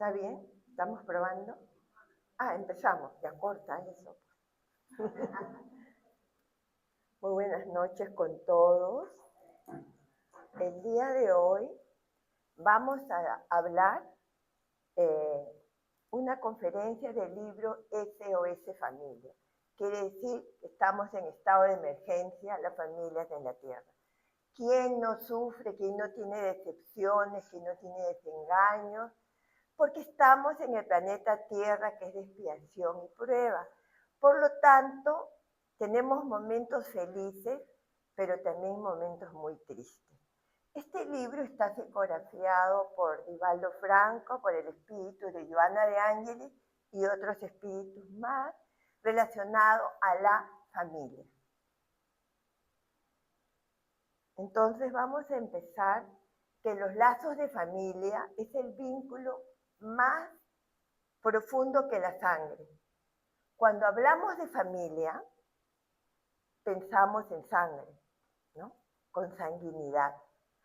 ¿Está bien? ¿Estamos probando? Empezamos. Ya corta eso. Muy buenas noches con todos. El día de hoy vamos a hablar una conferencia del libro SOS Familia. Quiere decir que estamos en estado de emergencia las familias de la Tierra. ¿Quién no sufre? ¿Quién no tiene decepciones? ¿Quién no tiene desengaños? Porque estamos en el planeta Tierra, que es de expiación y prueba. Por lo tanto, tenemos momentos felices, pero también momentos muy tristes. Este libro está psicografiado por Divaldo Franco, por el espíritu de Joana de Ángelis y otros espíritus más relacionados a la familia. Entonces vamos a empezar que los lazos de familia es el vínculo más profundo que la sangre. Cuando hablamos de familia, pensamos en sangre, ¿no? Consanguinidad,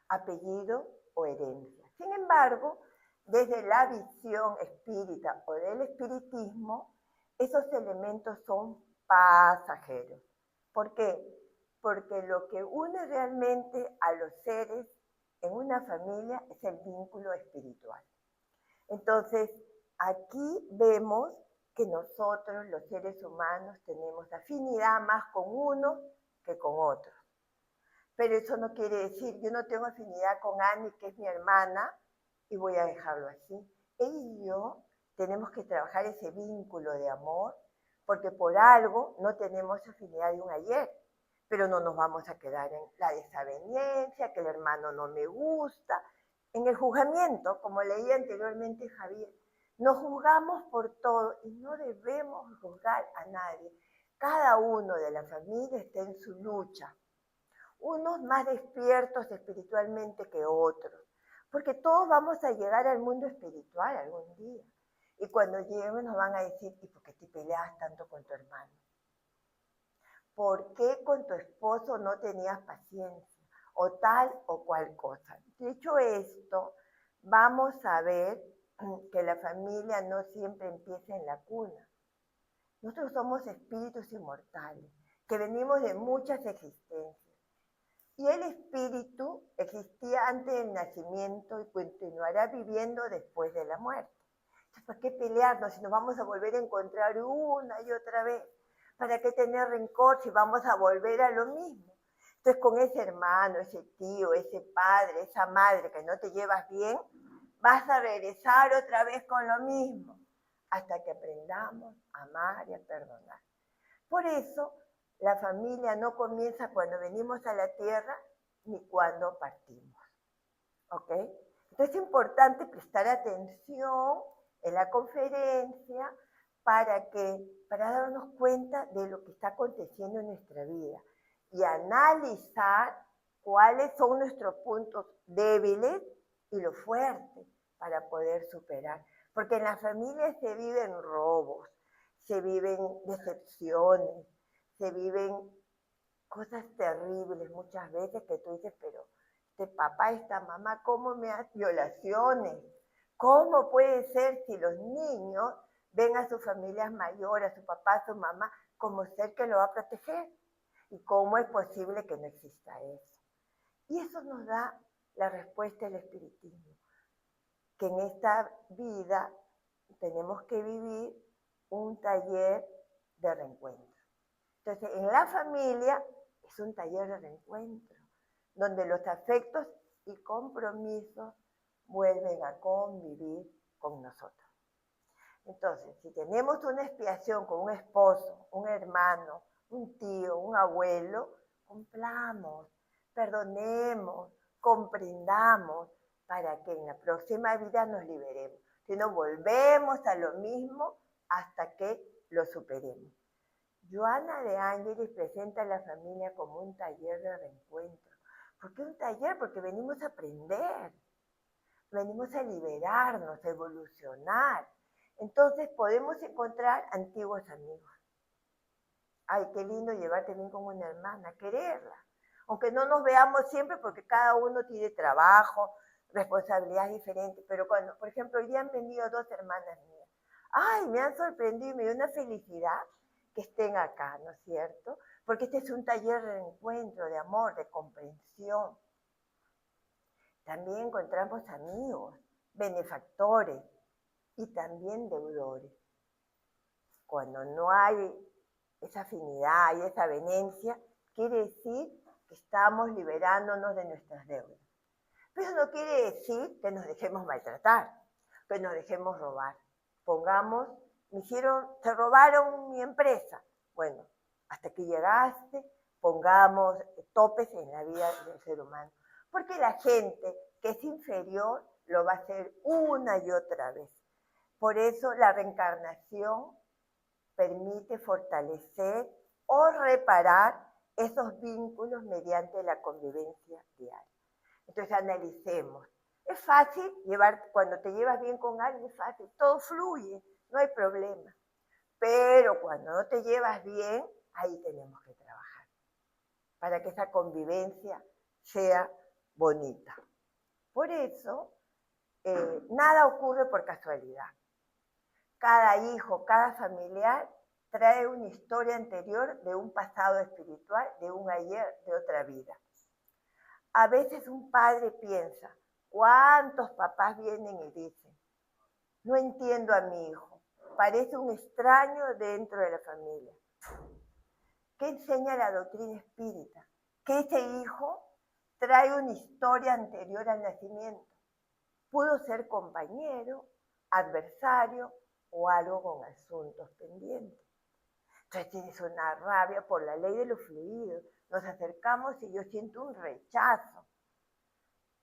apellido o herencia. Sin embargo, desde la visión espírita o del espiritismo, esos elementos son pasajeros. ¿Por qué? Porque lo que une realmente a los seres en una familia es el vínculo espiritual. Entonces, aquí vemos que nosotros, los seres humanos, tenemos afinidad más con unos que con otros. Pero eso no quiere decir, yo no tengo afinidad con Annie, que es mi hermana, y voy a dejarlo así. Ella y yo tenemos que trabajar ese vínculo de amor, porque por algo no tenemos afinidad de un ayer, pero no nos vamos a quedar en la desaveniencia, que el hermano no me gusta, en el juzgamiento, como leía anteriormente Javier. Nos juzgamos por todo y no debemos juzgar a nadie. Cada uno de la familia está en su lucha. Unos más despiertos espiritualmente que otros, porque todos vamos a llegar al mundo espiritual algún día. Y cuando lleguemos nos van a decir, ¿y por qué te peleas tanto con tu hermano? ¿Por qué con tu esposo no tenías paciencia? O tal o cual cosa. Dicho esto, vamos a ver que la familia no siempre empieza en la cuna. Nosotros somos espíritus inmortales, que venimos de muchas existencias. Y el espíritu existía antes del nacimiento y continuará viviendo después de la muerte. Entonces, ¿para qué pelearnos si nos vamos a volver a encontrar una y otra vez? ¿Para qué tener rencor si vamos a volver a lo mismo? Entonces, con ese hermano, ese tío, ese padre, esa madre que no te llevas bien, vas a regresar otra vez con lo mismo, hasta que aprendamos a amar y a perdonar. Por eso, la familia no comienza cuando venimos a la tierra ni cuando partimos. ¿Ok? Entonces es importante prestar atención en la conferencia para darnos cuenta de lo que está aconteciendo en nuestra vida y analizar cuáles son nuestros puntos débiles y lo fuerte para poder superar. Porque en la familia se viven robos, se viven decepciones, se viven cosas terribles muchas veces que tú dices, pero este papá, esta mamá, ¿cómo me hacen violaciones? ¿Cómo puede ser si los niños ven a sus familias mayores, a su papá, a su mamá, como ser que lo va a proteger? ¿Y cómo es posible que no exista eso? Y eso nos da la respuesta del espiritismo, que en esta vida tenemos que vivir un taller de reencuentro. Entonces, en la familia es un taller de reencuentro, donde los afectos y compromisos vuelven a convivir con nosotros. Entonces, si tenemos una expiación con un esposo, un hermano, un tío, un abuelo, cumplamos, perdonemos, comprendamos, para que en la próxima vida nos liberemos. Si no, volvemos a lo mismo hasta que lo superemos. Joana de Ángelis presenta a la familia como un taller de reencuentro. ¿Por qué un taller? Porque venimos a aprender, venimos a liberarnos, a evolucionar. Entonces podemos encontrar antiguos amigos. Ay, qué lindo llevarte bien con una hermana, quererla. Aunque no nos veamos siempre porque cada uno tiene trabajo, responsabilidades diferentes, pero cuando, por ejemplo, hoy día han venido 2 hermanas mías, ¡ay, me han sorprendido, me dio una felicidad que estén acá, ¿no es cierto? Porque este es un taller de encuentro, de amor, de comprensión. También encontramos amigos, benefactores y también deudores. Cuando no hay esa afinidad y esa avenencia, quiere decir que estamos liberándonos de nuestras deudas. Pero eso no quiere decir que nos dejemos maltratar, que nos dejemos robar. Pongamos, te robaron mi empresa. Bueno, hasta que llegaste, pongamos topes en la vida del ser humano. Porque la gente que es inferior lo va a hacer una y otra vez. Por eso la reencarnación permite fortalecer o reparar esos vínculos mediante la convivencia diaria. Entonces analicemos. Es fácil cuando te llevas bien con alguien, es fácil, todo fluye, no hay problema. Pero cuando no te llevas bien, ahí tenemos que trabajar para que esa convivencia sea bonita. Por eso, nada ocurre por casualidad. Cada hijo, cada familiar trae una historia anterior de un pasado espiritual, de un ayer, de otra vida. A veces un padre piensa, ¿cuántos papás vienen y dicen? No entiendo a mi hijo, parece un extraño dentro de la familia. ¿Qué enseña la doctrina espírita? Que ese hijo trae una historia anterior al nacimiento. Pudo ser compañero, adversario o algo con asuntos pendientes. Entonces tienes una rabia por la ley de los fluidos. Nos acercamos y yo siento un rechazo.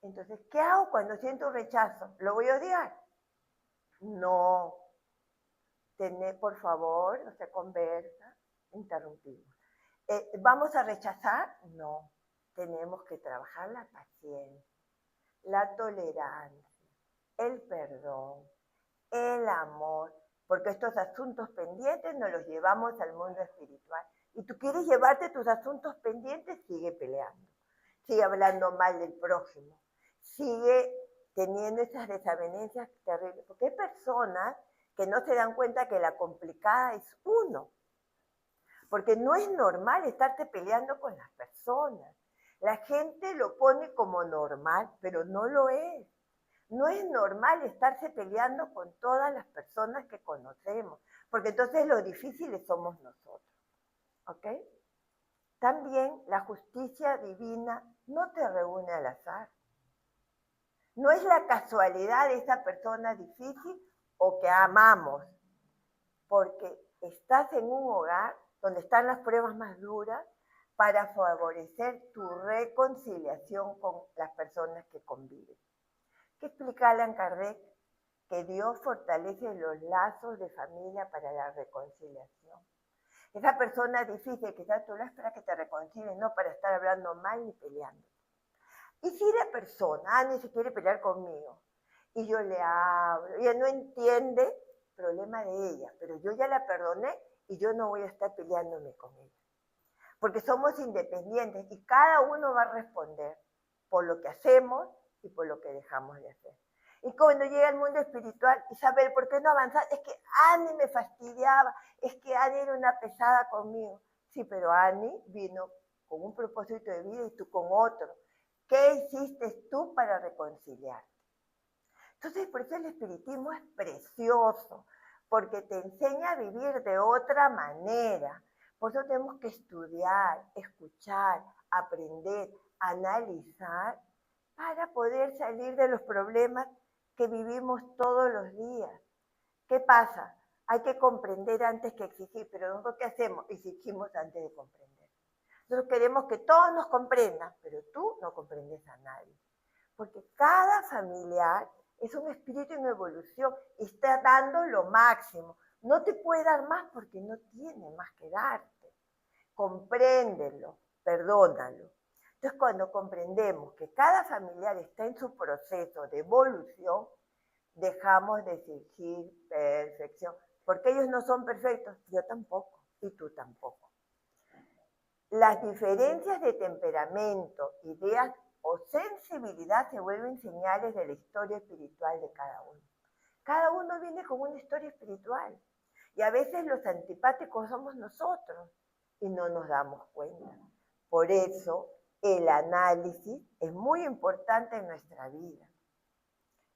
Entonces, ¿qué hago cuando siento un rechazo? ¿Lo voy a odiar? No. Por favor, no se conversa, interrumpimos. ¿Vamos a rechazar? No. Tenemos que trabajar la paciencia, la tolerancia, el perdón, el amor, porque estos asuntos pendientes nos los llevamos al mundo espiritual. Y tú quieres llevarte tus asuntos pendientes, sigue peleando, sigue hablando mal del prójimo, sigue teniendo esas desavenencias terribles, porque hay personas que no se dan cuenta que la complicada es uno, porque no es normal estarte peleando con las personas. La gente lo pone como normal, pero no lo es. No es normal estarse peleando con todas las personas que conocemos, porque entonces lo difíciles somos nosotros. ¿Ok? También la justicia divina no te reúne al azar. No es la casualidad de esa persona difícil o que amamos, porque estás en un hogar donde están las pruebas más duras para favorecer tu reconciliación con las personas que conviven. ¿Qué explica Allan Kardec? Que Dios fortalece los lazos de familia para la reconciliación. Esa persona difícil, quizás tú la esperas que te reconcilien, no para estar hablando mal ni peleando. Y si la persona, ni se quiere pelear conmigo, y yo le hablo, ella no entiende, problema de ella, pero yo ya la perdoné y yo no voy a estar peleándome con ella. Porque somos independientes y cada uno va a responder por lo que hacemos y por lo que dejamos de hacer. Y cuando llega al mundo espiritual, Isabel, ¿por qué no avanzar? Es que Annie me fastidiaba, es que Annie era una pesada conmigo. Sí, pero Annie vino con un propósito de vida y tú con otro. ¿Qué hiciste tú para reconciliarte? Entonces, por eso el espiritismo es precioso, porque te enseña a vivir de otra manera. Por eso tenemos que estudiar, escuchar, aprender, analizar, para poder salir de los problemas que vivimos todos los días. ¿Qué pasa? Hay que comprender antes que exigir, pero nosotros ¿qué hacemos? Exigimos antes de comprender. Nosotros queremos que todos nos comprendan, pero tú no comprendes a nadie. Porque cada familiar es un espíritu en evolución y está dando lo máximo. No te puede dar más porque no tiene más que darte. Compréndelo, perdónalo. Entonces, cuando comprendemos que cada familiar está en su proceso de evolución, dejamos de exigir perfección, porque ellos no son perfectos, yo tampoco, y tú tampoco. Las diferencias de temperamento, ideas o sensibilidad se vuelven señales de la historia espiritual de cada uno. Cada uno viene con una historia espiritual y a veces los antipáticos somos nosotros y no nos damos cuenta. Por eso el análisis es muy importante en nuestra vida.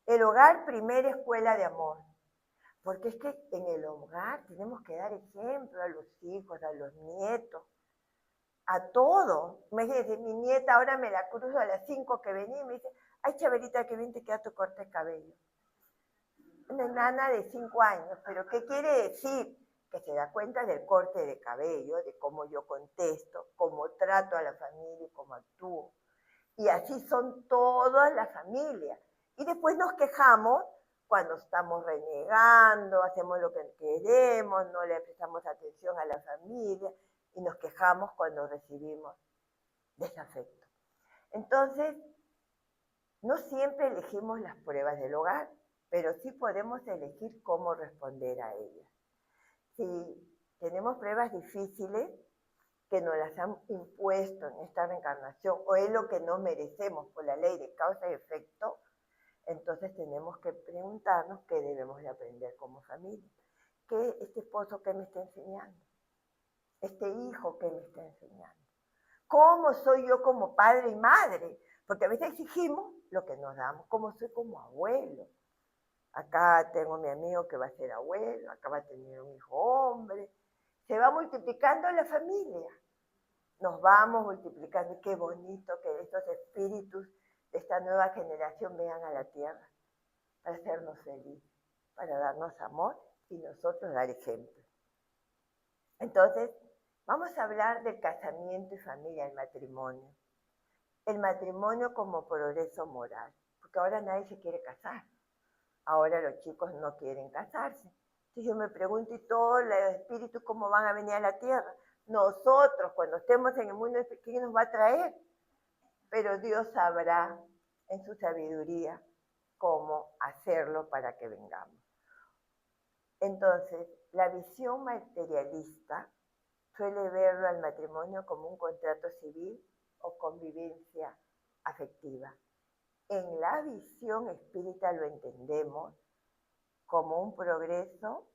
El hogar, primera escuela de amor. Porque es que en el hogar tenemos que dar ejemplo a los hijos, a los nietos, a todos. Imagínense, mi nieta ahora me la cruzo a las 5 que venía y me dice, ay, Chabelita, que bien te queda tu corte de cabello. Una nana de 5 años, pero ¿qué quiere decir? Que se da cuenta del corte de cabello, de cómo yo contesto, cómo trato a la familia y cómo actúo. Y así son todas las familias. Y después nos quejamos cuando estamos renegando, hacemos lo que queremos, no le prestamos atención a la familia y nos quejamos cuando recibimos desafecto. Entonces, no siempre elegimos las pruebas del hogar, pero sí podemos elegir cómo responder a ellas. Si tenemos pruebas difíciles que nos las han impuesto en esta reencarnación o es lo que no merecemos por la ley de causa y efecto, entonces tenemos que preguntarnos qué debemos de aprender como familia. ¿Qué este esposo qué me está enseñando? ¿Este hijo qué me está enseñando? ¿Cómo soy yo como padre y madre? Porque a veces exigimos lo que nos damos. ¿Cómo soy como abuelo? Acá tengo mi amigo que va a ser abuelo, acá va a tener un hijo hombre. Se va multiplicando la familia. Nos vamos multiplicando. Y qué bonito que estos espíritus de esta nueva generación vengan a la tierra para hacernos felices, para darnos amor y nosotros dar ejemplo. Entonces, vamos a hablar del casamiento y familia, el matrimonio. El matrimonio como progreso moral, porque ahora nadie se quiere casar. Ahora los chicos no quieren casarse. Entonces yo me pregunto, ¿y todos los espíritus cómo van a venir a la tierra? Nosotros, cuando estemos en el mundo, ¿qué nos va a traer? Pero Dios sabrá en su sabiduría cómo hacerlo para que vengamos. Entonces, la visión materialista suele verlo al matrimonio como un contrato civil o convivencia afectiva. En la visión espírita lo entendemos como un progreso,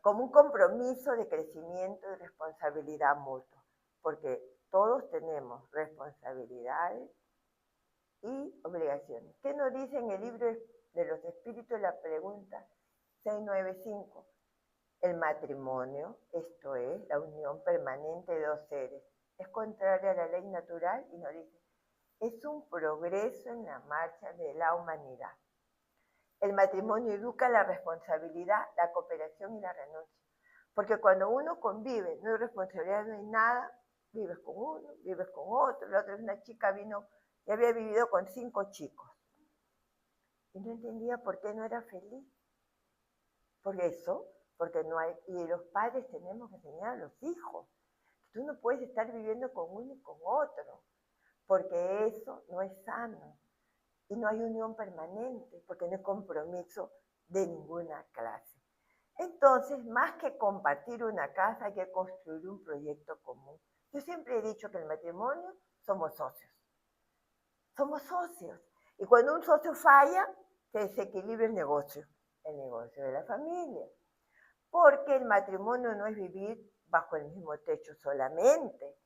como un compromiso de crecimiento y responsabilidad mutua, porque todos tenemos responsabilidades y obligaciones. ¿Qué nos dice en el libro de los espíritus la pregunta 695? El matrimonio, esto es, la unión permanente de dos seres, es contraria a la ley natural y nos dice, es un progreso en la marcha de la humanidad. El matrimonio educa la responsabilidad, la cooperación y la renuncia. Porque cuando uno convive, no hay responsabilidad, no hay nada, vives con uno, vives con otro. La otra vez una chica vino y había vivido con 5 chicos. Y no entendía por qué no era feliz. Por eso, porque no hay, y los padres tenemos que enseñar a los hijos. Tú no puedes estar viviendo con uno y con otro, porque eso no es sano. Y no hay unión permanente, porque no hay compromiso de ninguna clase. Entonces, más que compartir una casa, hay que construir un proyecto común. Yo siempre he dicho que en el matrimonio somos socios. Somos socios. Y cuando un socio falla, se desequilibra el negocio de la familia. Porque el matrimonio no es vivir bajo el mismo techo solamente,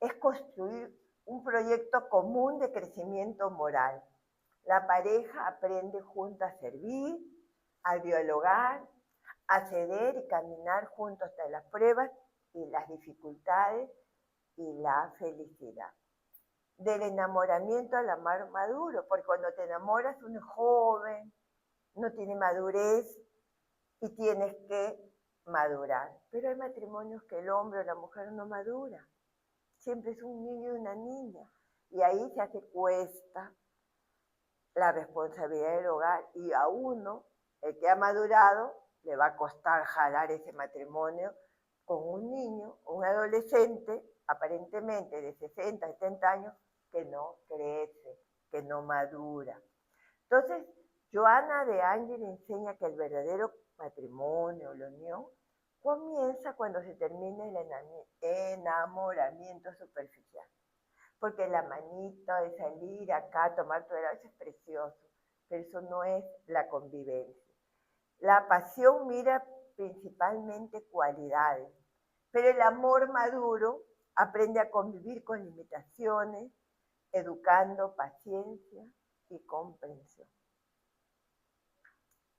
es construir un proyecto común de crecimiento moral. La pareja aprende juntos a servir, a dialogar, a ceder y caminar juntos hasta las pruebas y las dificultades y la felicidad. Del enamoramiento al amar maduro, porque cuando te enamoras uno es joven, no tiene madurez y tienes que madurar. Pero hay matrimonios que el hombre o la mujer no madura. Siempre es un niño y una niña. Y ahí ya se cuesta la responsabilidad del hogar. Y a uno, el que ha madurado, le va a costar jalar ese matrimonio con un niño, un adolescente, aparentemente de 60, 70 años, que no crece, que no madura. Entonces, Joana de Ángel enseña que el verdadero matrimonio, la unión, comienza cuando se termina el enamoramiento superficial. porque la manito de salir acá, tomar tu helado, eso es precioso, pero eso no es la convivencia. La pasión mira principalmente cualidades, pero el amor maduro aprende a convivir con limitaciones, educando paciencia y comprensión.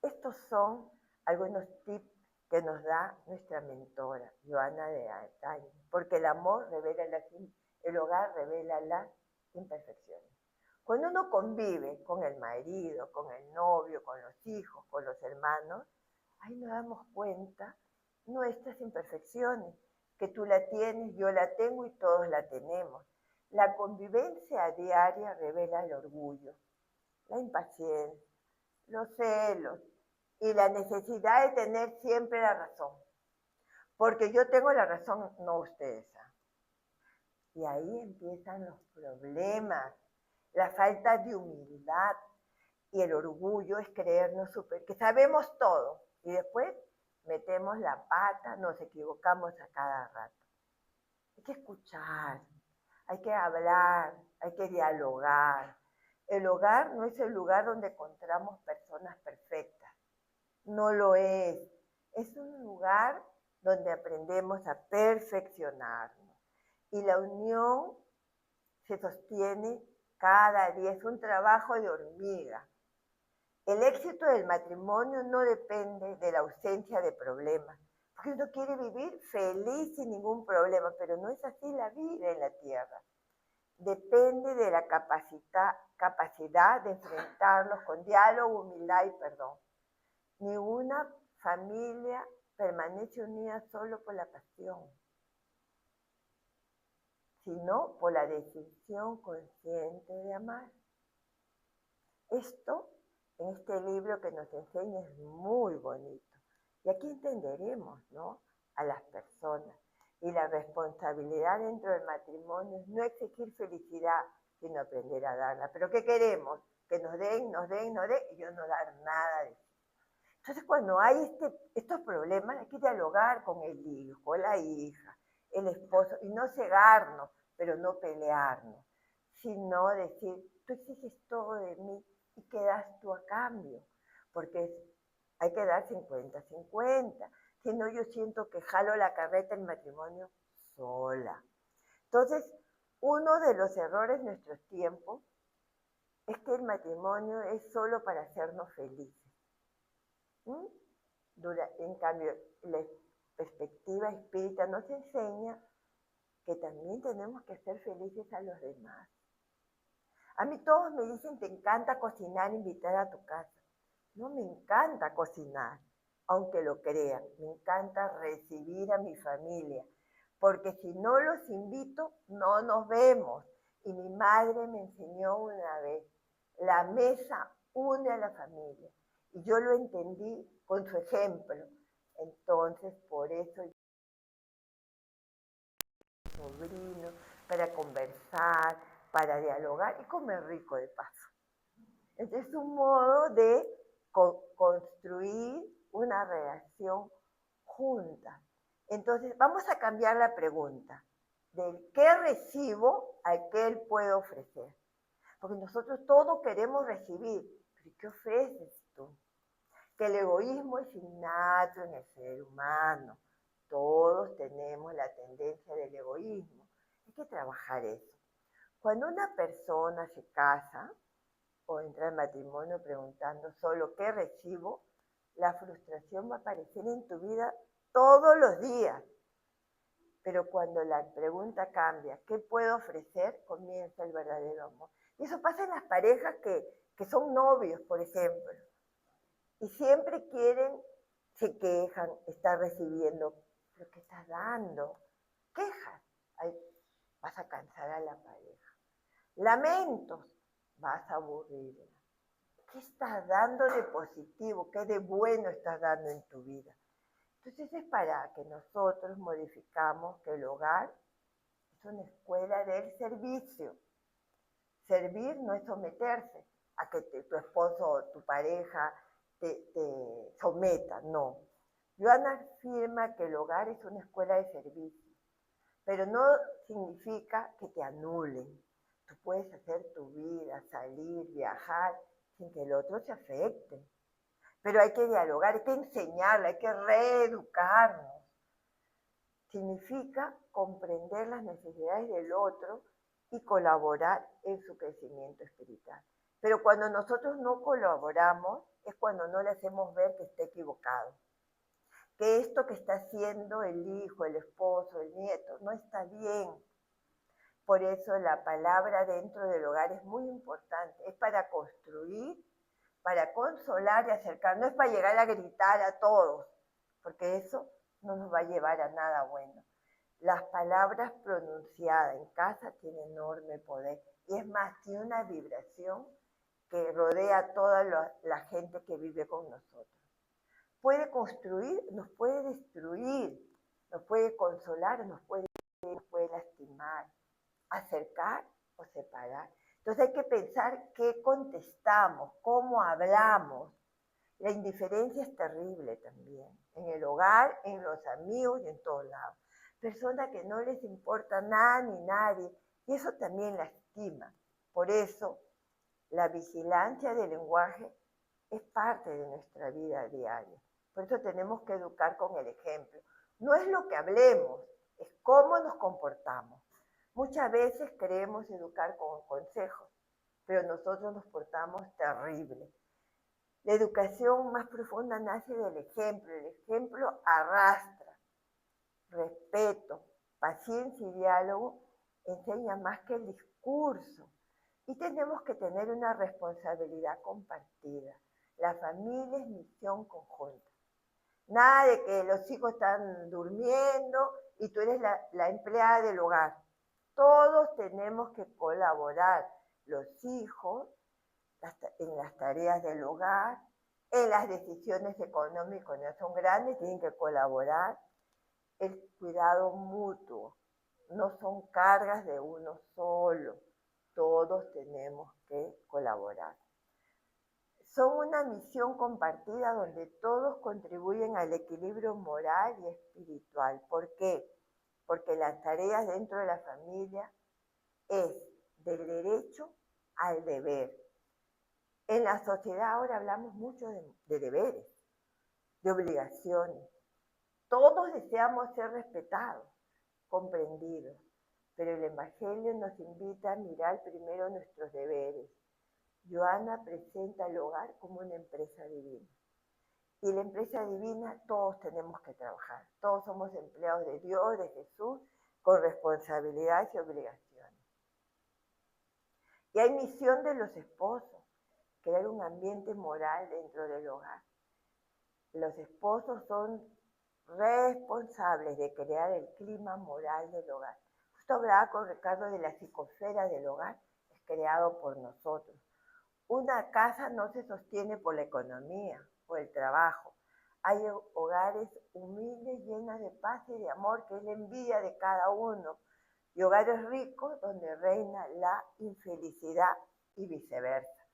Estos son algunos tips que nos da nuestra mentora, Joana de Artagnan, porque el amor revela el hogar revela las imperfecciones. Cuando uno convive con el marido, con el novio, con los hijos, con los hermanos, ahí nos damos cuenta nuestras imperfecciones, que tú la tienes, yo la tengo y todos la tenemos. La convivencia diaria revela el orgullo, la impaciencia, los celos y la necesidad de tener siempre la razón. Porque yo tengo la razón, no ustedes. Y ahí empiezan los problemas, la falta de humildad y el orgullo es creernos que sabemos todo y después metemos la pata, nos equivocamos a cada rato. Hay que escuchar, hay que hablar, hay que dialogar. El hogar no es el lugar donde encontramos personas perfectas, no lo es. Es un lugar donde aprendemos a perfeccionarnos. Y la unión se sostiene cada día, es un trabajo de hormiga. El éxito del matrimonio no depende de la ausencia de problemas, porque uno quiere vivir feliz sin ningún problema, pero no es así la vida en la tierra. Depende de la capacidad de enfrentarlos con diálogo, humildad y perdón. Ninguna familia permanece unida solo por la pasión, sino por la decisión consciente de amar. Esto, en este libro que nos enseña, es muy bonito. Y aquí entenderemos, ¿no?, a las personas. Y la responsabilidad dentro del matrimonio es no exigir felicidad, sino aprender a darla. ¿Pero qué queremos? Que nos den, y yo no dar nada de eso. Entonces, cuando hay estos problemas, hay que dialogar con el hijo, la hija, el esposo, y no cegarnos, pero no pelearnos, sino decir, tú exiges todo de mí, ¿y qué das tú a cambio? Porque hay que dar 50-50, si no yo siento que jalo la carreta del matrimonio sola. Entonces, uno de los errores de nuestros tiempos es que el matrimonio es solo para hacernos felices. En cambio, la perspectiva espírita nos enseña que también tenemos que ser felices a los demás. A mí todos me dicen, te encanta cocinar, invitar a tu casa. No me encanta cocinar, aunque lo crean. Me encanta recibir a mi familia, porque si no los invito, no nos vemos. Y mi madre me enseñó una vez, la mesa une a la familia. Y yo lo entendí con su ejemplo. Entonces, por eso sobrino, para conversar, para dialogar y comer rico de paso. Este es un modo de construir una relación junta. Entonces, vamos a cambiar la pregunta del qué recibo al qué él puede ofrecer. Porque nosotros todos queremos recibir, pero ¿qué ofreces tú? Que el egoísmo es innato en el ser humano. Todos tenemos la tendencia del egoísmo. Hay que trabajar eso. Cuando una persona se casa o entra en matrimonio preguntando solo qué recibo, la frustración va a aparecer en tu vida todos los días. Pero cuando la pregunta cambia, ¿qué puedo ofrecer?, comienza el verdadero amor. Y eso pasa en las parejas que son novios, por ejemplo. Y siempre quieren, se quejan, están recibiendo, pero ¿qué estás dando? Quejas, ahí vas a cansar a la pareja. Lamentos, vas a aburrirla. ¿Qué estás dando de positivo? ¿Qué de bueno estás dando en tu vida? Entonces es para que nosotros modificamos que el hogar es una escuela del servicio. Servir no es someterse a que tu esposo o tu pareja te someta, no. Joana afirma que el hogar es una escuela de servicio, pero no significa que te anulen, Tú puedes hacer tu vida, salir, viajar, sin que el otro se afecte. Pero hay que dialogar, hay que enseñarle, hay que reeducarnos. Significa comprender las necesidades del otro y colaborar en su crecimiento espiritual. Pero cuando nosotros no colaboramos es cuando no le hacemos ver que está equivocado. Que esto que está haciendo el hijo, el esposo, el nieto, no está bien. Por eso la palabra dentro del hogar es muy importante. Es para construir, para consolar y acercar. No es para llegar a gritar a todos, porque eso no nos va a llevar a nada bueno. Las palabras pronunciadas en casa tienen enorme poder. Y es más, tiene una vibración que rodea a toda la gente que vive con nosotros. Puede construir, nos puede destruir, nos puede consolar, nos puede lastimar, acercar o separar. Entonces hay que pensar qué contestamos, cómo hablamos. La indiferencia es terrible también, en el hogar, en los amigos y en todos lados. Personas que no les importa nada ni nadie, y eso también lastima. Por eso, la vigilancia del lenguaje es parte de nuestra vida diaria. Por eso tenemos que educar con el ejemplo. No es lo que hablemos, es cómo nos comportamos. Muchas veces queremos educar con consejos, pero nosotros nos portamos terrible. La educación más profunda nace del ejemplo. El ejemplo arrastra. Respeto, paciencia y diálogo enseña más que el discurso. Y tenemos que tener una responsabilidad compartida. La familia es misión conjunta. Nada de que los hijos están durmiendo y tú eres la empleada del hogar. Todos tenemos que colaborar, los hijos, en las tareas del hogar, en las decisiones económicas, cuando son grandes, tienen que colaborar. El cuidado mutuo, no son cargas de uno solo, todos tenemos que colaborar. Son una misión compartida donde todos contribuyen al equilibrio moral y espiritual. ¿Por qué? Porque las tareas dentro de la familia es del derecho al deber. En la sociedad ahora hablamos mucho de deberes, de obligaciones. Todos deseamos ser respetados, comprendidos, pero el Evangelio nos invita a mirar primero nuestros deberes. Joana presenta el hogar como una empresa divina. Y la empresa divina todos tenemos que trabajar. Todos somos empleados de Dios, de Jesús, con responsabilidades y obligaciones. Y hay misión de los esposos, crear un ambiente moral dentro del hogar. Los esposos son responsables de crear el clima moral del hogar. Justo hablaba con Ricardo de la psicosfera del hogar, es creado por nosotros. Una casa no se sostiene por la economía o el trabajo. Hay hogares humildes, llenos de paz y de amor, que es la envidia de cada uno. Y hogares ricos donde reina la infelicidad y viceversa.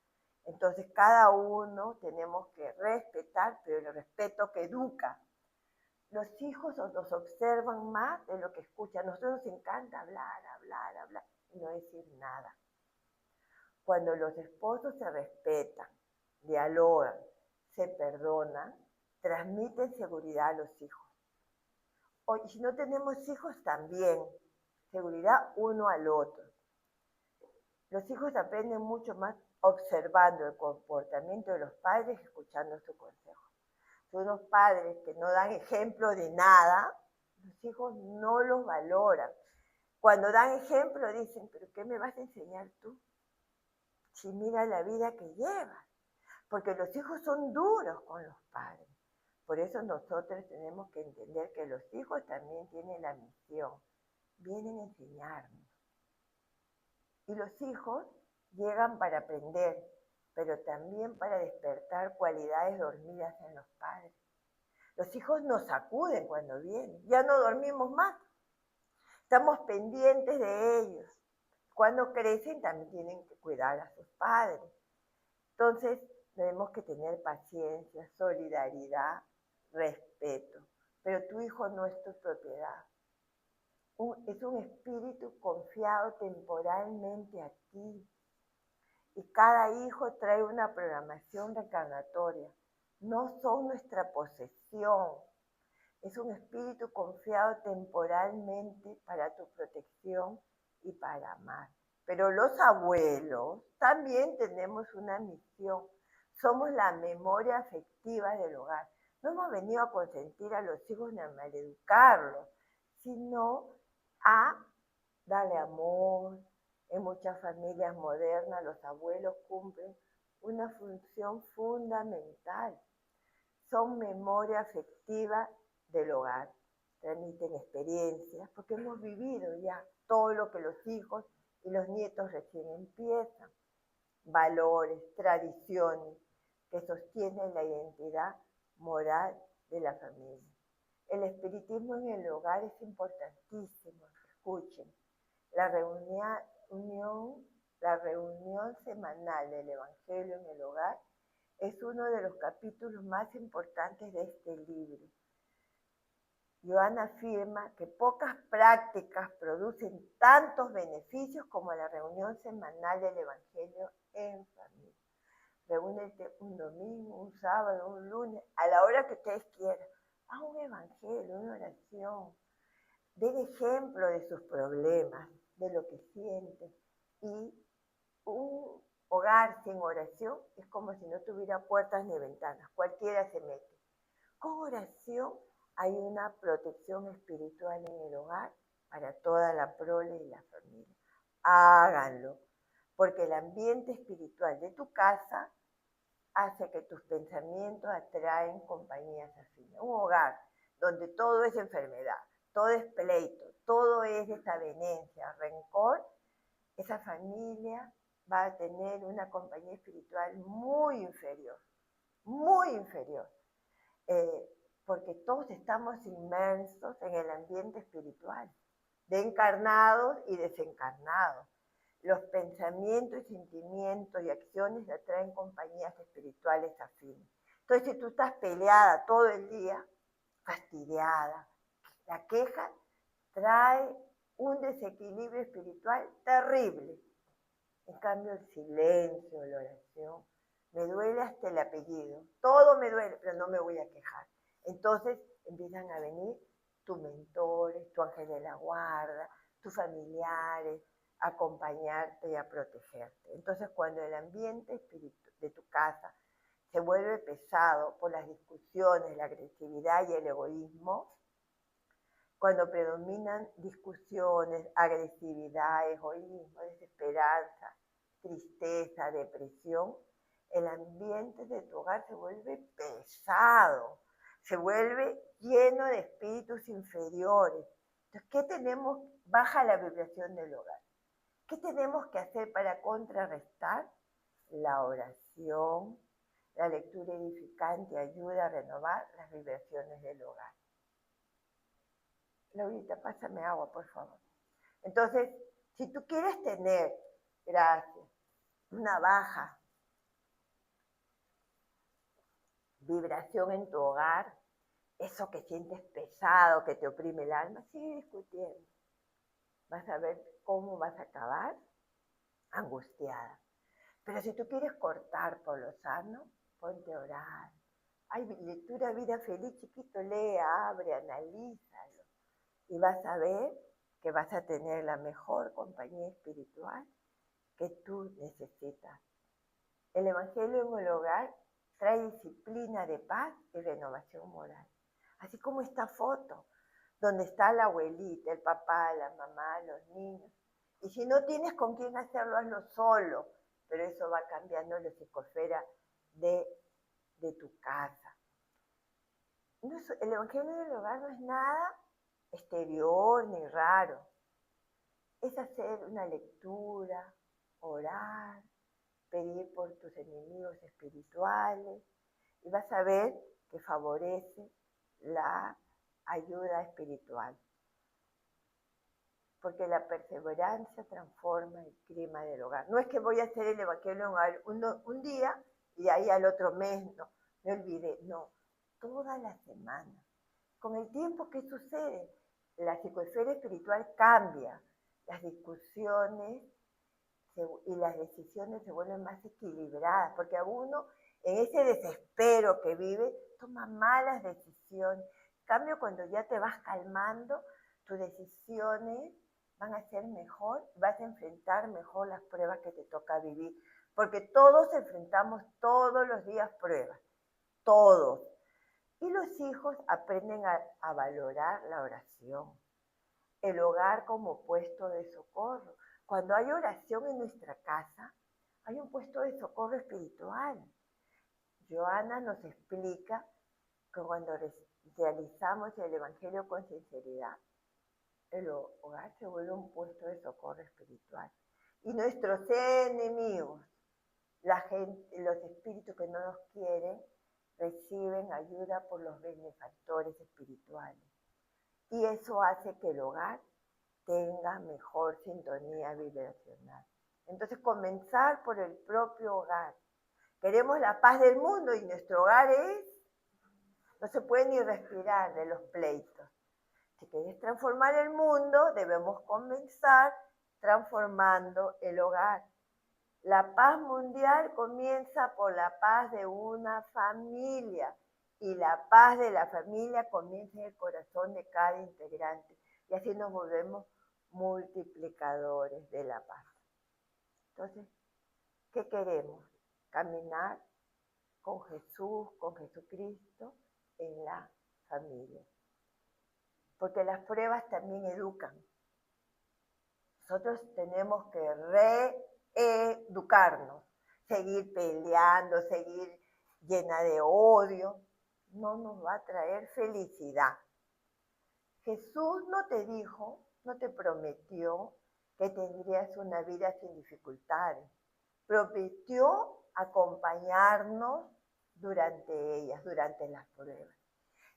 Entonces cada uno tenemos que respetar, pero el respeto que educa. Los hijos nos observan más de lo que escuchan. A nosotros nos encanta hablar y no decir nada. Cuando los esposos se respetan, dialogan, se perdonan, transmiten seguridad a los hijos. Y si no tenemos hijos, también seguridad uno al otro. Los hijos aprenden mucho más observando el comportamiento de los padres y escuchando su consejo. Son unos padres que no dan ejemplo de nada, los hijos no los valoran. Cuando dan ejemplo dicen, ¿pero qué me vas a enseñar tú? Si mira la vida que llevas. Porque los hijos son duros con los padres. Por eso nosotros tenemos que entender que los hijos también tienen la misión. Vienen a enseñarnos. Y los hijos llegan para aprender, pero también para despertar cualidades dormidas en los padres. Los hijos nos sacuden cuando vienen. Ya no dormimos más. Estamos pendientes de ellos. Cuando crecen también tienen que cuidar a sus padres. Entonces tenemos que tener paciencia, solidaridad, respeto. Pero tu hijo no es tu propiedad. es un espíritu confiado temporalmente a ti. Y cada hijo trae una programación reencarnatoria. No son nuestra posesión. Es un espíritu confiado temporalmente para tu protección y para amar. Pero los abuelos también tenemos una misión. Somos la memoria afectiva del hogar. No hemos venido a consentir a los hijos ni a maleducarlos, sino a darle amor. En muchas familias modernas los abuelos cumplen una función fundamental. Son memoria afectiva del hogar. Transmiten experiencias, porque hemos vivido ya todo lo que los hijos y los nietos recién empiezan. Valores, tradiciones que sostienen la identidad moral de la familia. El espiritismo en el hogar es importantísimo. Escuchen, la reunión semanal del Evangelio en el hogar es uno de los capítulos más importantes de este libro. Joana afirma que pocas prácticas producen tantos beneficios como la reunión semanal del Evangelio en familia. Reúnete un domingo, un sábado, un lunes, a la hora que ustedes quieran. Haz un evangelio, una oración. Den ejemplo de sus problemas, de lo que sienten. Y un hogar sin oración es como si no tuviera puertas ni ventanas. Cualquiera se mete. Con oración hay una protección espiritual en el hogar para toda la prole y la familia. Háganlo, porque el ambiente espiritual de tu casa hace que tus pensamientos atraen compañías afines. Un hogar donde todo es enfermedad, todo es pleito, todo es desavenencia, rencor, esa familia va a tener una compañía espiritual muy inferior, porque todos estamos inmersos en el ambiente espiritual, de encarnados y desencarnados. Los pensamientos, sentimientos y acciones atraen compañías espirituales afines. Entonces, si tú estás peleada todo el día, fastidiada, la queja trae un desequilibrio espiritual terrible. En cambio, el silencio, la oración, me duele hasta el apellido. Todo me duele, pero no me voy a quejar. Entonces empiezan a venir tus mentores, tu ángel de la guarda, tus familiares, a acompañarte y a protegerte. Entonces, cuando el ambiente de tu casa se vuelve pesado por las discusiones, la agresividad y el egoísmo, cuando predominan discusiones, agresividad, egoísmo, desesperanza, tristeza, depresión, el ambiente de tu hogar se vuelve pesado, se vuelve lleno de espíritus inferiores. Entonces, ¿qué tenemos? Baja la vibración del hogar. ¿Qué tenemos que hacer para contrarrestar? La oración, la lectura edificante ayuda a renovar las vibraciones del hogar. Laurita, pásame agua, por favor. Entonces, si tú quieres tener, gracias, una baja vibración en tu hogar, eso que sientes pesado, que te oprime el alma, sigue discutiendo. Vas a ver cómo vas a acabar angustiada. Pero si tú quieres cortar por lo sano, ponte a orar. Hay lectura Vida Feliz, chiquito, lea, abre, analízalo. Y vas a ver que vas a tener la mejor compañía espiritual que tú necesitas. El Evangelio en el hogar trae disciplina de paz y renovación moral. Así como esta foto, donde está la abuelita, el papá, la mamá, los niños. Y si no tienes con quién hacerlo, hazlo solo. Pero eso va cambiando la psicosfera de tu casa. El Evangelio del hogar no es nada exterior ni raro. Es hacer una lectura, orar, pedir por tus enemigos espirituales y vas a ver que favorece la ayuda espiritual. Porque la perseverancia transforma el clima del hogar. No es que voy a hacer el Evangelio un día y ahí al otro mes, no, me olvidé, no, toda la semana. Con el tiempo, ¿qué sucede? la psicoesfera espiritual cambia, las discusiones y las decisiones se vuelven más equilibradas, porque a uno en ese desespero que vive toma malas decisiones. En cambio, cuando ya te vas calmando, tus decisiones van a ser mejor, vas a enfrentar mejor las pruebas que te toca vivir, porque todos enfrentamos todos los días pruebas, todos. Y los hijos aprenden a valorar la oración, el hogar como puesto de socorro. Cuando hay oración en nuestra casa, hay un puesto de socorro espiritual. Joana nos explica que cuando realizamos el Evangelio con sinceridad, el hogar se vuelve un puesto de socorro espiritual. Y nuestros enemigos, la gente, los espíritus que no nos quieren, reciben ayuda por los benefactores espirituales. Y eso hace que el hogar tenga mejor sintonía vibracional. Entonces, comenzar por el propio hogar. Queremos la paz del mundo y nuestro hogar no se puede ni respirar de los pleitos. Si quieres transformar el mundo, debemos comenzar transformando el hogar. La paz mundial comienza por la paz de una familia y la paz de la familia comienza en el corazón de cada integrante. Y así nos volvemos multiplicadores de la paz. Entonces, ¿qué queremos? Caminar con Jesús, con Jesucristo en la familia. Porque las pruebas también educan. Nosotros tenemos que reeducarnos, seguir peleando, seguir llena de odio, no nos va a traer felicidad. Jesús no te dijo, no te prometió que tendrías una vida sin dificultades. Prometió acompañarnos durante ellas, durante las pruebas.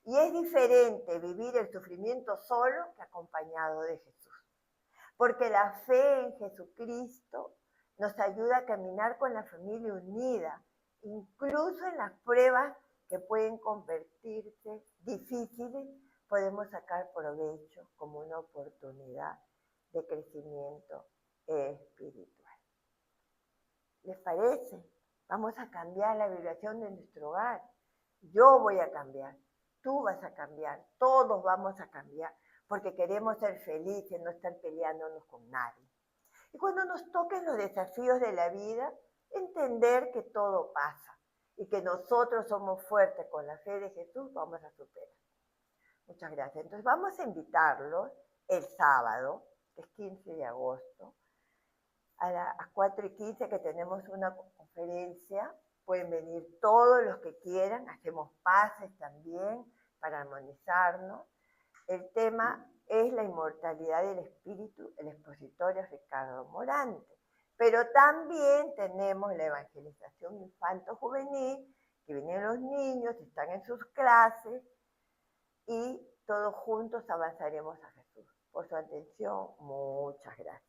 Y es diferente vivir el sufrimiento solo que acompañado de Jesús. Porque la fe en Jesucristo nos ayuda a caminar con la familia unida, incluso en las pruebas que pueden convertirse difíciles, podemos sacar provecho como una oportunidad de crecimiento espiritual. ¿Les parece? Vamos a cambiar la vibración de nuestro hogar. Yo voy a cambiar, tú vas a cambiar, todos vamos a cambiar, porque queremos ser felices, no estar peleándonos con nadie. Y cuando nos toquen los desafíos de la vida, entender que todo pasa y que nosotros somos fuertes con la fe de Jesús, vamos a superar. Muchas gracias. Entonces vamos a invitarlos el sábado, que es 15 de agosto, a las 4:15 que tenemos una conferencia. Pueden venir todos los que quieran, hacemos pases también para armonizarnos. El tema es la inmortalidad del espíritu, el expositor es Ricardo Morante. Pero también tenemos la evangelización infanto-juvenil, que vienen los niños, están en sus clases, y todos juntos avanzaremos a Jesús. Por su atención, muchas gracias.